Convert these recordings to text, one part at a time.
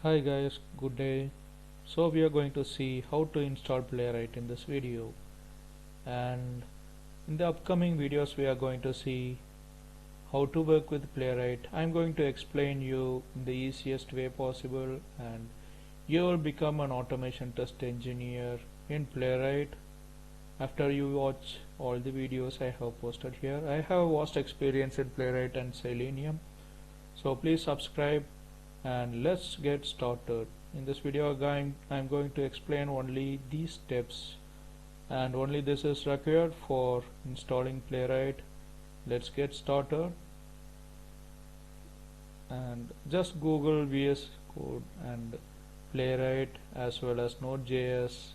Hi guys, good day. So we are going to see how to install Playwright in this video, and in the upcoming videos we are going to see how to work with Playwright. I'm going to explain you in the easiest way possible, and you will become an automation test engineer in Playwright after you watch all the videos I have posted here. I have vast experience in Playwright and Selenium, so please subscribe and let's get started. In this video I'm going to explain only these steps, and only this is required for installing Playwright. Let's get started, and just Google VS Code and Playwright as well as Node.js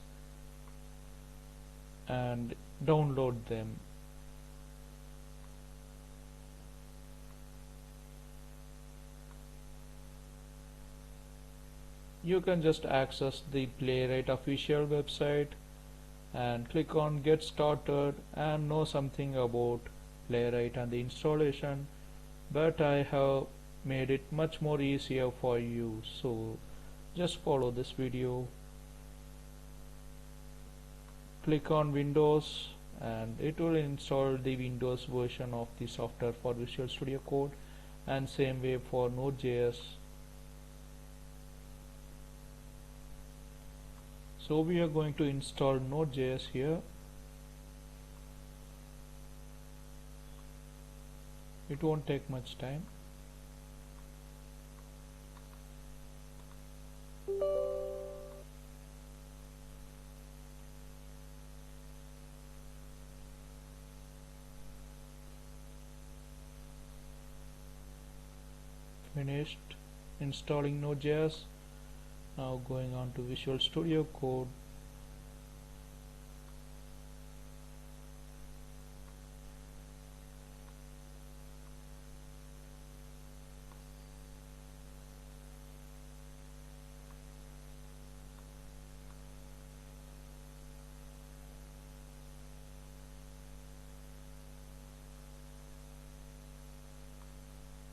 and download them. You can just access the Playwright official website and click on get started and know something about Playwright and the installation, but I have made it much more easier for you, so just follow this video. Click on Windows and it will install the Windows version of the software for Visual Studio Code, and same way for Node.js. So we are going to install Node.js here. It won't take much time. Finished installing Node.js. Now going on to Visual Studio Code.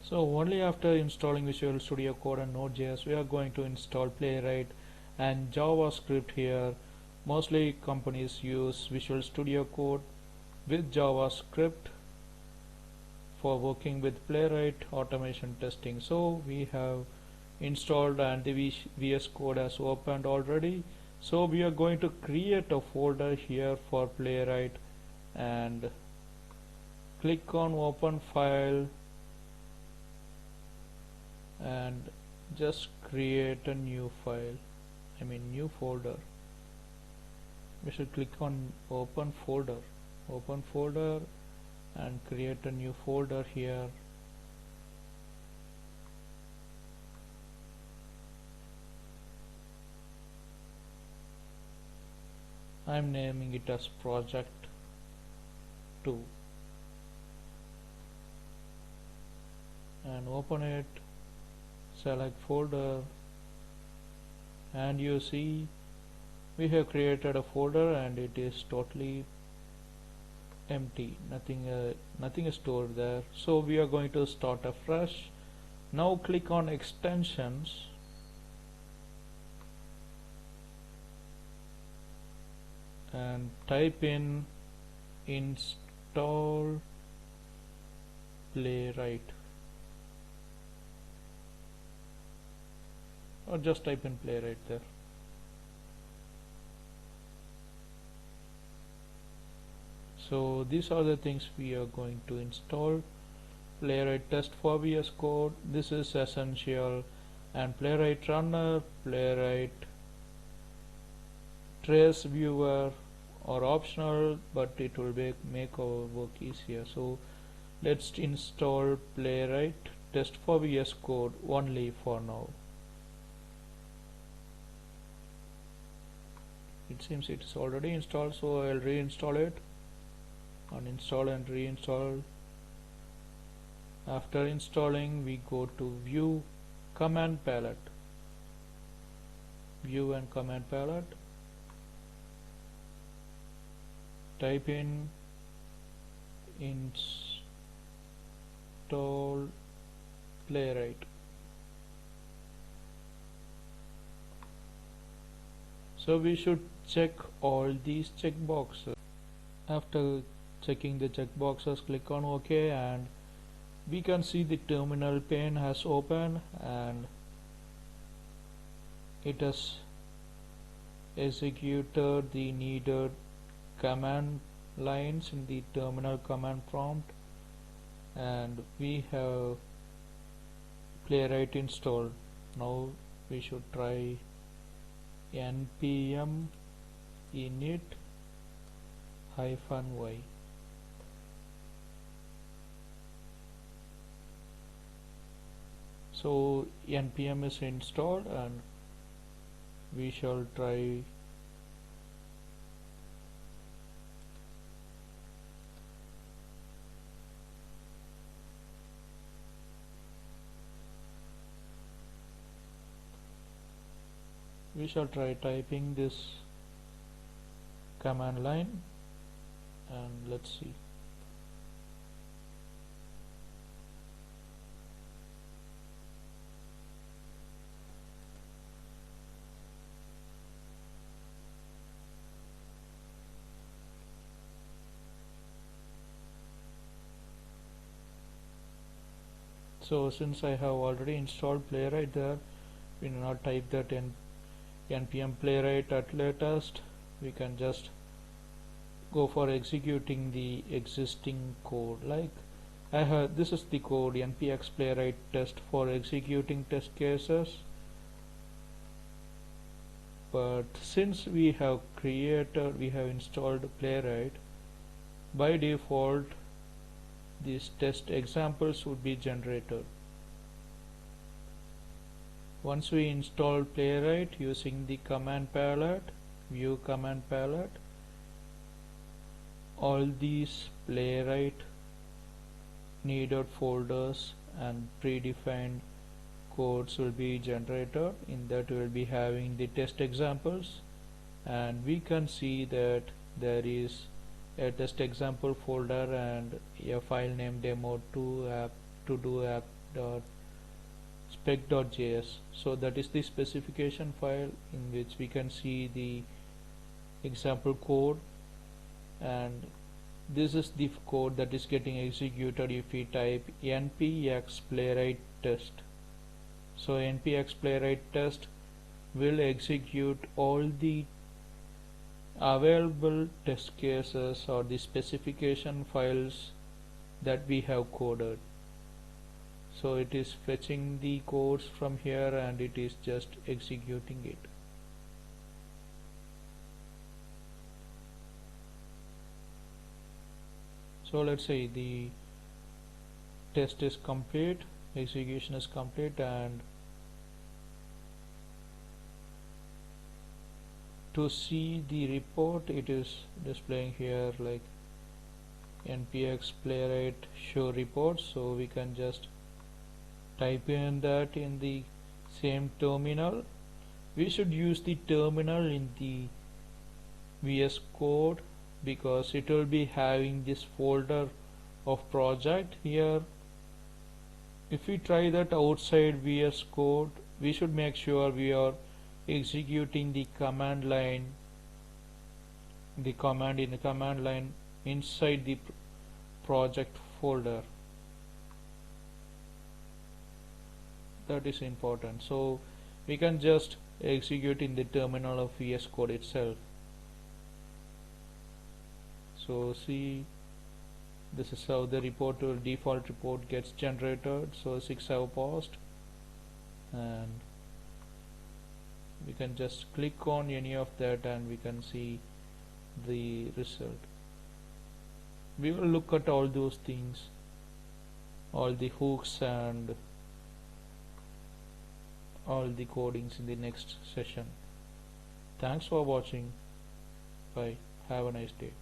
So only after installing Visual Studio Code and Node.js we are going to install Playwright and JavaScript here. Mostly companies use Visual Studio Code with JavaScript for working with Playwright automation testing. So we have installed and the VS Code has opened already. So we are going to create a folder here for Playwright and click on open file and just create a new file, new folder. We should click on open folder and create a new folder here. I'm naming it as project 2 and open it. Select folder and you see we have created a folder and it is totally empty, nothing is stored there. So we are going to start afresh. Now click on extensions and type in install Playwright, or just type in Playwright there. So these are the things we are going to install. Playwright test for VS Code, this is essential, and Playwright runner, Playwright trace viewer are optional, but it will make our work easier. So let's install Playwright test for VS Code only for now. It seems it is already installed, so I'll reinstall it. Uninstall and reinstall. After installing we go to view command palette, view and command palette, type in install Playwright. So we should check all these checkboxes. After checking the checkboxes, click on OK, and we can see the terminal pane has opened and it has executed the needed command lines in the terminal command prompt, and we have Playwright installed. Now we should try npm init -y. So npm is installed and we shall try typing this command line, and let's see. So since I have already installed Playwright there, we do not type that in npm playwright at latest. We can just go for executing the existing code. Like this is the code npx playwright test for executing test cases. But since we have installed Playwright, by default these test examples would be generated. Once we install Playwright using the command palette, view command palette, all these Playwright needed folders and predefined codes will be generated. In that we will be having the test examples, and we can see that there is a test example folder and a file named demo2 app to do app.spec.js. so that is the specification file in which we can see the example code, and this is the code that is getting executed if we type npx playwright test. So npx playwright test will execute all the available test cases or the specification files that we have coded. So it is fetching the codes from here and it is just executing it. So let's say the test is complete, execution is complete, and to see the report it is displaying here like npx playwright show report. So we can just type in that in the same terminal. We should use the terminal in the VS Code because it will be having this folder of project here. If we try that outside VS Code, we should make sure we are executing the command line, the command in the command line inside the project folder. That is important. So we can just execute in the terminal of VS Code itself. So see, this is how the report or default report gets generated. So 6 have passed, and we can just click on any of that and we can see the result. We will look at all those things, all the hooks and all the codings in the next session. Thanks for watching. Bye. Have a nice day.